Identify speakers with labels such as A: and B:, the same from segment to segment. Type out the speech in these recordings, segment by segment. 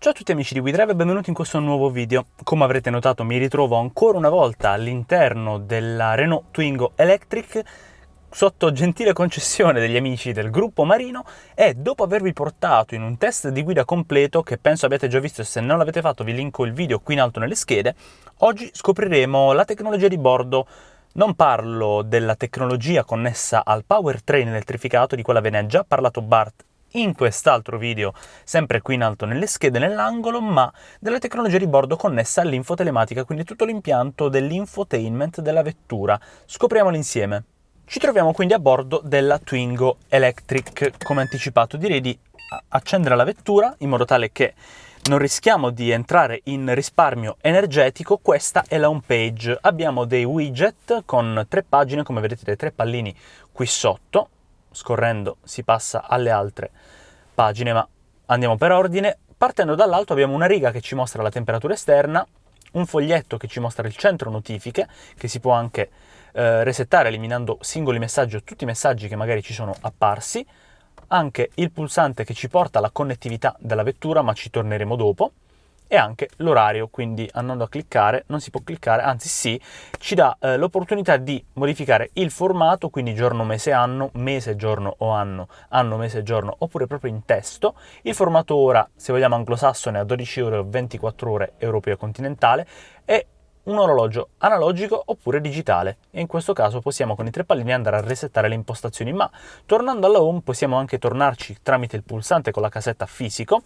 A: Ciao a tutti amici di WeDrive e benvenuti in questo nuovo video. Come avrete notato mi ritrovo ancora una volta all'interno della Renault Twingo Electric sotto gentile concessione degli amici del gruppo Marino e dopo avervi portato in un test di guida completo che penso abbiate già visto e se non l'avete fatto vi linko il video qui in alto nelle schede, oggi scopriremo la tecnologia di bordo. Non parlo della tecnologia connessa al powertrain elettrificato, di quella ve ne ha già parlato Bart in quest'altro video, sempre qui in alto nelle schede nell'angolo, ma della tecnologia di bordo connessa all'infotelematica, quindi tutto l'impianto dell'infotainment della vettura. Scopriamolo insieme. Ci troviamo quindi a bordo della Twingo Electric. Come anticipato, direi di accendere la vettura in modo tale che non rischiamo di entrare in risparmio energetico. Questa è la home page. Abbiamo dei widget con 3 pagine, come vedete dei 3 pallini qui sotto. Scorrendo si passa alle altre pagine, ma andiamo per ordine. Partendo dall'alto abbiamo una riga che ci mostra la temperatura esterna, un foglietto che ci mostra il centro notifiche, che si può anche resettare eliminando singoli messaggi o tutti i messaggi che magari ci sono apparsi, anche il pulsante che ci porta alla connettività della vettura, ma ci torneremo dopo, e anche l'orario, quindi andando a cliccare, non si può cliccare, anzi sì, ci dà l'opportunità di modificare il formato, quindi giorno, mese, anno, mese, giorno o anno, anno, mese, giorno, oppure proprio in testo. Il formato ora, se vogliamo anglosassone, a 12 ore o 24 ore europeo continentale, e un orologio analogico oppure digitale, e in questo caso possiamo con i 3 pallini andare a resettare le impostazioni, ma tornando alla home possiamo anche tornarci tramite il pulsante con la casetta fisico.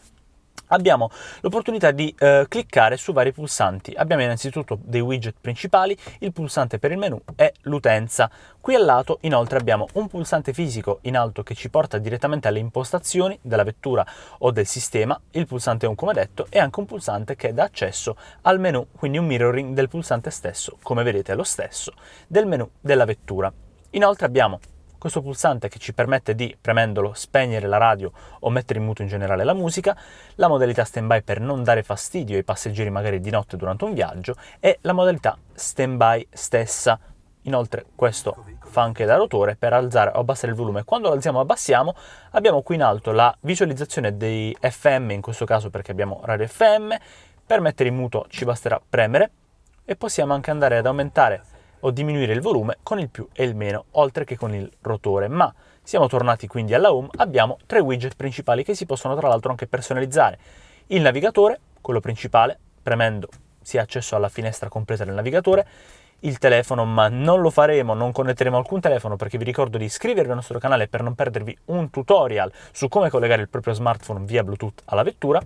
A: Abbiamo l'opportunità di cliccare su vari pulsanti. Abbiamo innanzitutto dei widget principali, il pulsante per il menu e l'utenza. Qui al lato inoltre abbiamo un pulsante fisico in alto che ci porta direttamente alle impostazioni della vettura o del sistema, il pulsante home come detto, e anche un pulsante che dà accesso al menu, quindi un mirroring del pulsante stesso, come vedete è lo stesso del menu della vettura. Inoltre abbiamo questo pulsante che ci permette di, premendolo, spegnere la radio o mettere in muto in generale la musica, la modalità standby per non dare fastidio ai passeggeri magari di notte durante un viaggio e la modalità standby stessa. Inoltre questo fa anche da rotore per alzare o abbassare il volume. Quando lo alziamo o abbassiamo abbiamo qui in alto la visualizzazione dei FM, in questo caso perché abbiamo radio FM. Per mettere in muto ci basterà premere e possiamo anche andare ad aumentare o diminuire il volume con il più e il meno, oltre che con il rotore. Ma siamo tornati quindi alla home, abbiamo 3 widget principali che si possono tra l'altro anche personalizzare. Il navigatore, quello principale, premendo si ha accesso alla finestra completa del navigatore, il telefono, ma non lo faremo, non connetteremo alcun telefono perché vi ricordo di iscrivervi al nostro canale per non perdervi un tutorial su come collegare il proprio smartphone via Bluetooth alla vettura,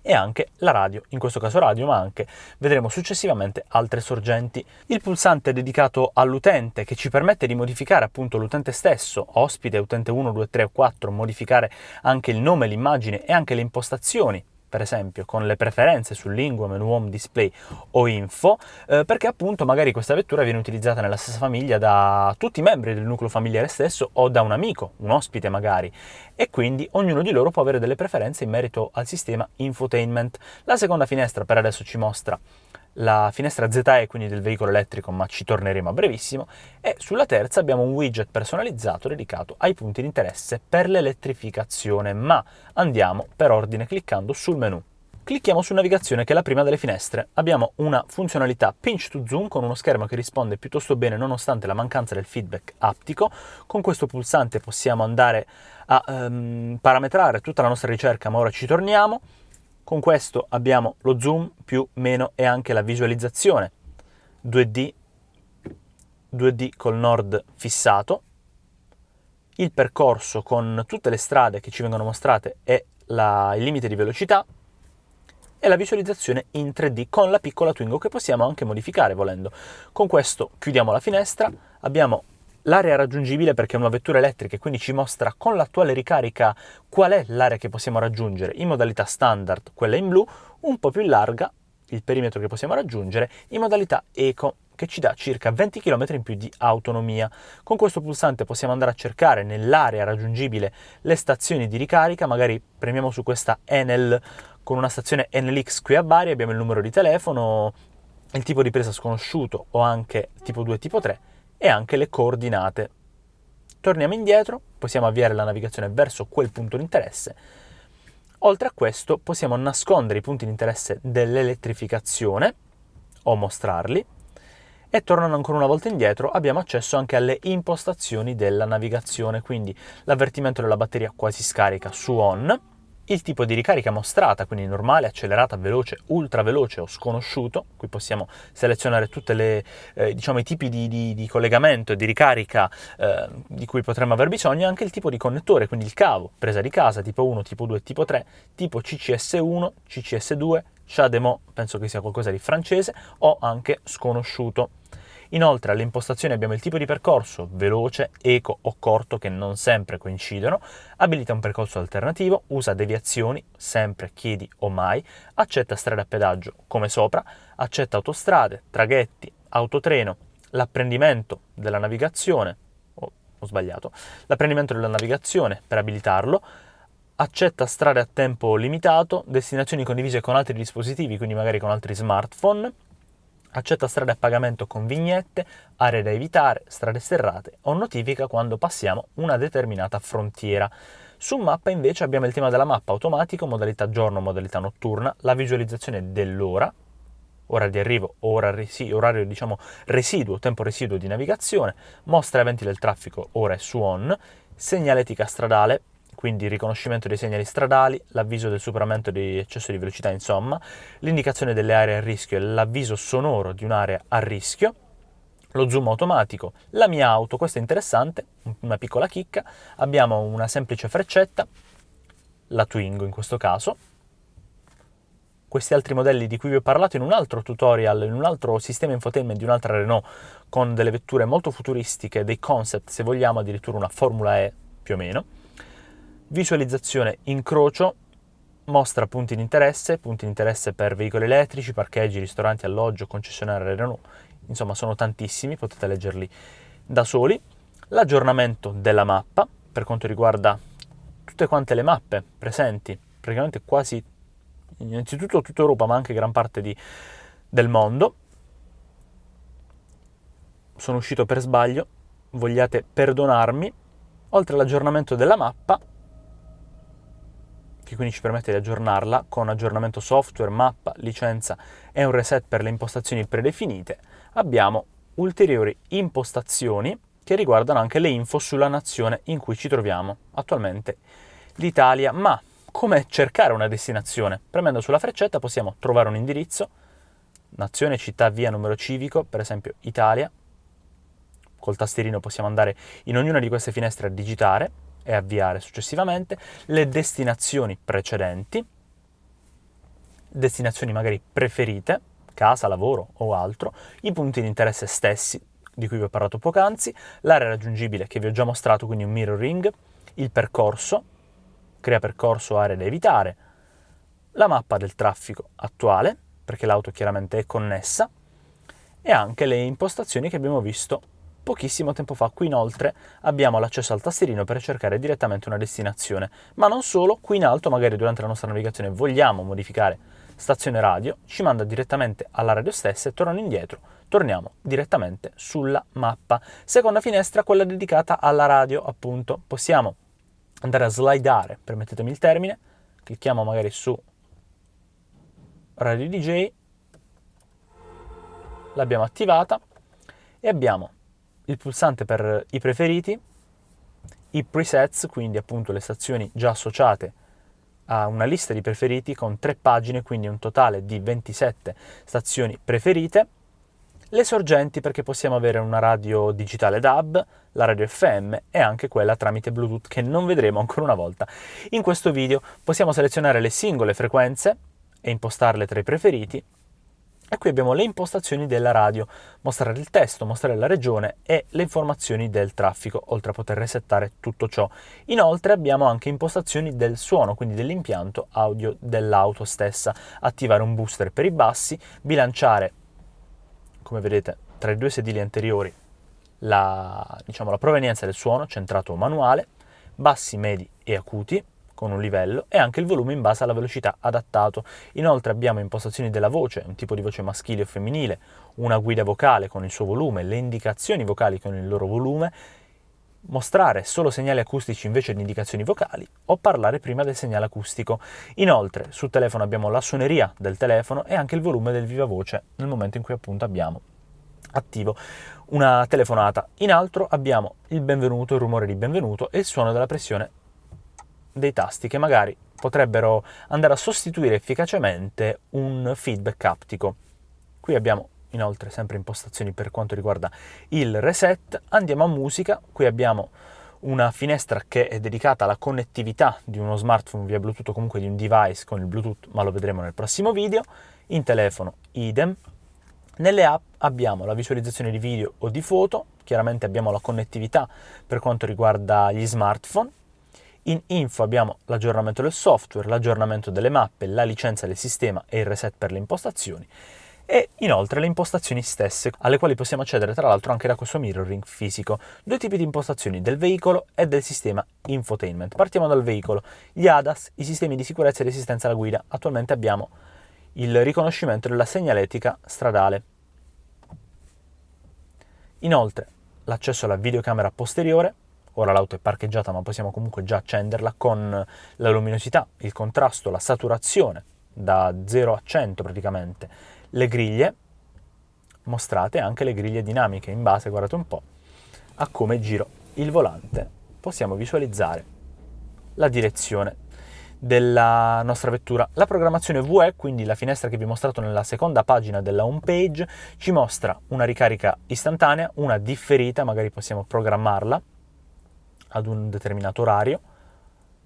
A: e anche la radio, in questo caso radio, ma anche vedremo successivamente altre sorgenti. Il pulsante dedicato all'utente che ci permette di modificare appunto l'utente stesso, ospite, utente 1, 2, 3 o 4, modificare anche il nome, l'immagine e anche le impostazioni, per esempio con le preferenze su lingua, menu home, display o info, perché appunto magari questa vettura viene utilizzata nella stessa famiglia da tutti i membri del nucleo familiare stesso o da un amico, un ospite magari, e quindi ognuno di loro può avere delle preferenze in merito al sistema infotainment. La seconda finestra per adesso ci mostra la finestra ZE, quindi del veicolo elettrico, ma ci torneremo a brevissimo, e sulla terza abbiamo un widget personalizzato dedicato ai punti di interesse per l'elettrificazione, ma andiamo per ordine cliccando sul menu. Clicchiamo su navigazione, che è la prima delle finestre. Abbiamo una funzionalità pinch to zoom con uno schermo che risponde piuttosto bene nonostante la mancanza del feedback aptico. Con questo pulsante possiamo andare a parametrare tutta la nostra ricerca, ma ora ci torniamo. Con questo abbiamo lo zoom più meno e anche la visualizzazione 2D col nord fissato, il percorso con tutte le strade che ci vengono mostrate e il limite di velocità, e la visualizzazione in 3D con la piccola Twingo che possiamo anche modificare volendo. Con questo chiudiamo la finestra, abbiamo l'area raggiungibile perché è una vettura elettrica e quindi ci mostra con l'attuale ricarica qual è l'area che possiamo raggiungere in modalità standard, quella in blu, un po' più larga, il perimetro che possiamo raggiungere, in modalità eco, che ci dà circa 20 km in più di autonomia. Con questo pulsante possiamo andare a cercare nell'area raggiungibile le stazioni di ricarica, magari premiamo su questa Enel con una stazione NLX qui a Bari, abbiamo il numero di telefono, il tipo di presa sconosciuto o anche tipo 2 tipo 3, e anche le coordinate. Torniamo indietro, possiamo avviare la navigazione verso quel punto di interesse. Oltre a questo possiamo nascondere i punti di interesse dell'elettrificazione o mostrarli, e tornando ancora una volta indietro abbiamo accesso anche alle impostazioni della navigazione, quindi l'avvertimento della batteria quasi scarica su on, il tipo di ricarica mostrata, quindi normale, accelerata, veloce, ultra veloce o sconosciuto. Qui possiamo selezionare tutte le i tipi di collegamento e di ricarica di cui potremmo aver bisogno, e anche il tipo di connettore, quindi il cavo, presa di casa, tipo 1, tipo 2, tipo 3, tipo CCS1, CCS2, CHAdeMO, penso che sia qualcosa di francese, o anche sconosciuto. Inoltre alle impostazioni abbiamo il tipo di percorso, veloce, eco o corto, che non sempre coincidono, abilita un percorso alternativo, usa deviazioni, sempre, chiedi o mai, accetta strade a pedaggio come sopra, accetta autostrade, traghetti, autotreno, l'apprendimento della navigazione, ho sbagliato, l'apprendimento della navigazione per abilitarlo, accetta strade a tempo limitato, destinazioni condivise con altri dispositivi, quindi magari con altri smartphone, accetta strade a pagamento con vignette, aree da evitare, strade sterrate o notifica quando passiamo una determinata frontiera. Su mappa invece abbiamo il tema della mappa automatico, modalità giorno, modalità notturna, la visualizzazione dell'ora, ora di arrivo, orario residuo, tempo residuo di navigazione, mostra eventi del traffico, ora è su on, segnaletica stradale, quindi il riconoscimento dei segnali stradali, l'avviso del superamento di eccesso di velocità, insomma, l'indicazione delle aree a rischio e l'avviso sonoro di un'area a rischio, lo zoom automatico, la mia auto, questo è interessante, una piccola chicca, abbiamo una semplice freccetta, la Twingo in questo caso, questi altri modelli di cui vi ho parlato in un altro tutorial, in un altro sistema infotainment di un'altra Renault, con delle vetture molto futuristiche, dei concept, se vogliamo, addirittura una Formula E più o meno. Visualizzazione incrocio, mostra punti di interesse per veicoli elettrici, parcheggi, ristoranti, alloggio, concessionarie Renault, insomma sono tantissimi, potete leggerli da soli. L'aggiornamento della mappa, per quanto riguarda tutte quante le mappe presenti, praticamente quasi, innanzitutto tutta Europa, ma anche gran parte del mondo. Sono uscito per sbaglio, vogliate perdonarmi. Oltre all'aggiornamento della mappa, che quindi ci permette di aggiornarla con aggiornamento software, mappa, licenza e un reset per le impostazioni predefinite, abbiamo ulteriori impostazioni che riguardano anche le info sulla nazione in cui ci troviamo attualmente, l'Italia. Ma come cercare una destinazione? Premendo sulla freccetta possiamo trovare un indirizzo, nazione, città, via, numero civico, per esempio Italia. Col tastierino possiamo andare in ognuna di queste finestre a digitare e avviare successivamente le destinazioni precedenti, destinazioni magari preferite, casa, lavoro o altro, i punti di interesse stessi di cui vi ho parlato poc'anzi, l'area raggiungibile che vi ho già mostrato, quindi un mirroring, il percorso, crea percorso, aree da evitare, la mappa del traffico attuale, perché l'auto chiaramente è connessa, e anche le impostazioni che abbiamo visto pochissimo tempo fa. Qui inoltre abbiamo l'accesso al tastierino per cercare direttamente una destinazione, ma non solo. Qui in alto, magari durante la nostra navigazione, vogliamo modificare stazione radio, ci manda direttamente alla radio stessa e tornando indietro torniamo direttamente sulla mappa. Seconda finestra, quella dedicata alla radio, appunto. Possiamo andare a slidare, permettetemi il termine, clicchiamo magari su Radio DJ, l'abbiamo attivata e abbiamo il pulsante per i preferiti, i presets, quindi appunto le stazioni già associate a una lista di preferiti con 3 pagine, quindi un totale di 27 stazioni preferite, le sorgenti, perché possiamo avere una radio digitale DAB, la radio FM e anche quella tramite Bluetooth, che non vedremo ancora una volta in questo video. Possiamo selezionare le singole frequenze e impostarle tra i preferiti. E qui abbiamo le impostazioni della radio, mostrare il testo, mostrare la regione e le informazioni del traffico, oltre a poter resettare tutto ciò. Inoltre abbiamo anche impostazioni del suono, quindi dell'impianto audio dell'auto stessa, attivare un booster per i bassi, bilanciare, come vedete, tra i 2 sedili anteriori la provenienza del suono, centrato o manuale, bassi, medi e acuti, con un livello, e anche il volume in base alla velocità adattato. Inoltre abbiamo impostazioni della voce, un tipo di voce maschile o femminile, una guida vocale con il suo volume, le indicazioni vocali con il loro volume, mostrare solo segnali acustici invece di indicazioni vocali o parlare prima del segnale acustico. Inoltre sul telefono abbiamo la suoneria del telefono e anche il volume del viva voce nel momento in cui appunto abbiamo attivo una telefonata. In altro abbiamo il benvenuto, il rumore di benvenuto e il suono della pressione dei tasti che magari potrebbero andare a sostituire efficacemente un feedback aptico. Qui abbiamo inoltre sempre impostazioni per quanto riguarda il reset. Andiamo a musica, qui abbiamo una finestra che è dedicata alla connettività di uno smartphone via Bluetooth o comunque di un device con il Bluetooth, ma lo vedremo nel prossimo video. In telefono idem. Nelle app abbiamo la visualizzazione di video o di foto, chiaramente abbiamo la connettività per quanto riguarda gli smartphone. In info abbiamo l'aggiornamento del software, l'aggiornamento delle mappe, la licenza del sistema e il reset per le impostazioni. E inoltre le impostazioni stesse, alle quali possiamo accedere tra l'altro anche da questo mirroring fisico. Due tipi di impostazioni, del veicolo e del sistema infotainment. Partiamo dal veicolo, gli ADAS, i sistemi di sicurezza e di assistenza alla guida. Attualmente abbiamo il riconoscimento della segnaletica stradale. Inoltre l'accesso alla videocamera posteriore, ora l'auto è parcheggiata ma possiamo comunque già accenderla con la luminosità, il contrasto, la saturazione da 0 a 100 praticamente. Le griglie mostrate, anche le griglie dinamiche in base, guardate un po', a come giro il volante possiamo visualizzare la direzione della nostra vettura. La programmazione VE, quindi la finestra che vi ho mostrato nella seconda pagina della home page, ci mostra una ricarica istantanea, una differita, magari possiamo programmarla ad un determinato orario,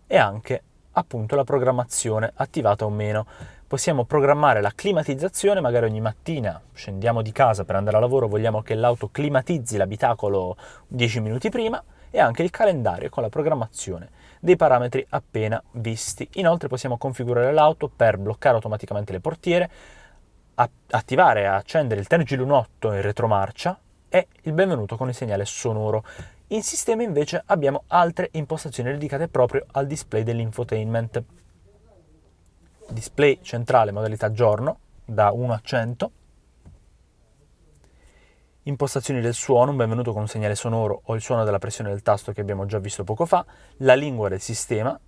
A: e anche appunto la programmazione attivata o meno. Possiamo programmare la climatizzazione, magari ogni mattina scendiamo di casa per andare a lavoro, vogliamo che l'auto climatizzi l'abitacolo 10 minuti prima, e anche il calendario con la programmazione dei parametri appena visti. Inoltre possiamo configurare l'auto per bloccare automaticamente le portiere, attivare e accendere il tergilunotto in retromarcia e il benvenuto con il segnale sonoro. In sistema invece abbiamo altre impostazioni dedicate proprio al display dell'infotainment. Display centrale modalità giorno da 1 a 100. Impostazioni del suono, un benvenuto con un segnale sonoro o il suono della pressione del tasto che abbiamo già visto poco fa. La lingua del sistema,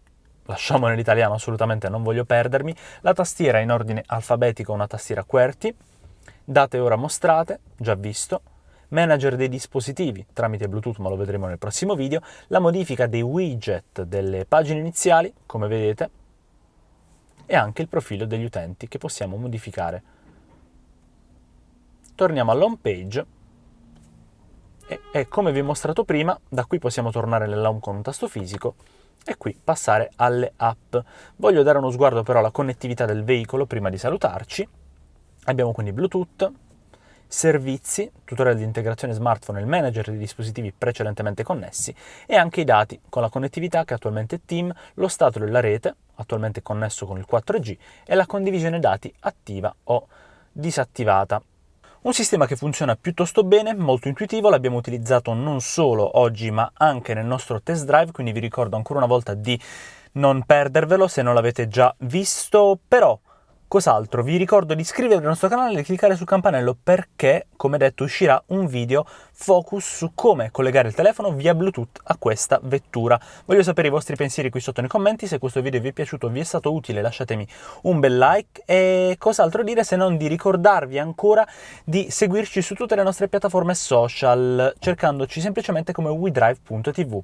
A: lasciamo nell'italiano, assolutamente non voglio perdermi. La tastiera in ordine alfabetico, una tastiera QWERTY. Date ora mostrate, già visto. Manager dei dispositivi tramite Bluetooth, ma lo vedremo nel prossimo video. La modifica dei widget delle pagine iniziali, come vedete, e anche il profilo degli utenti che possiamo modificare. Torniamo all'home page e come vi ho mostrato prima, da qui possiamo tornare nell'home con un tasto fisico e qui passare alle app. Voglio dare uno sguardo però alla connettività del veicolo prima di salutarci. Abbiamo quindi Bluetooth, servizi, tutorial di integrazione smartphone e il manager dei dispositivi precedentemente connessi, e anche i dati con la connettività che attualmente è TIM, lo stato della rete attualmente connesso con il 4G e la condivisione dati attiva o disattivata. Un sistema che funziona piuttosto bene, molto intuitivo, l'abbiamo utilizzato non solo oggi ma anche nel nostro test drive, quindi vi ricordo ancora una volta di non perdervelo se non l'avete già visto. Però cos'altro? Vi ricordo di iscrivervi al nostro canale e di cliccare sul campanello perché, come detto, uscirà un video focus su come collegare il telefono via Bluetooth a questa vettura. Voglio sapere i vostri pensieri qui sotto nei commenti. Se questo video vi è piaciuto, vi è stato utile, lasciatemi un bel like. E cos'altro dire se non di ricordarvi ancora di seguirci su tutte le nostre piattaforme social, cercandoci semplicemente come wedrive.tv.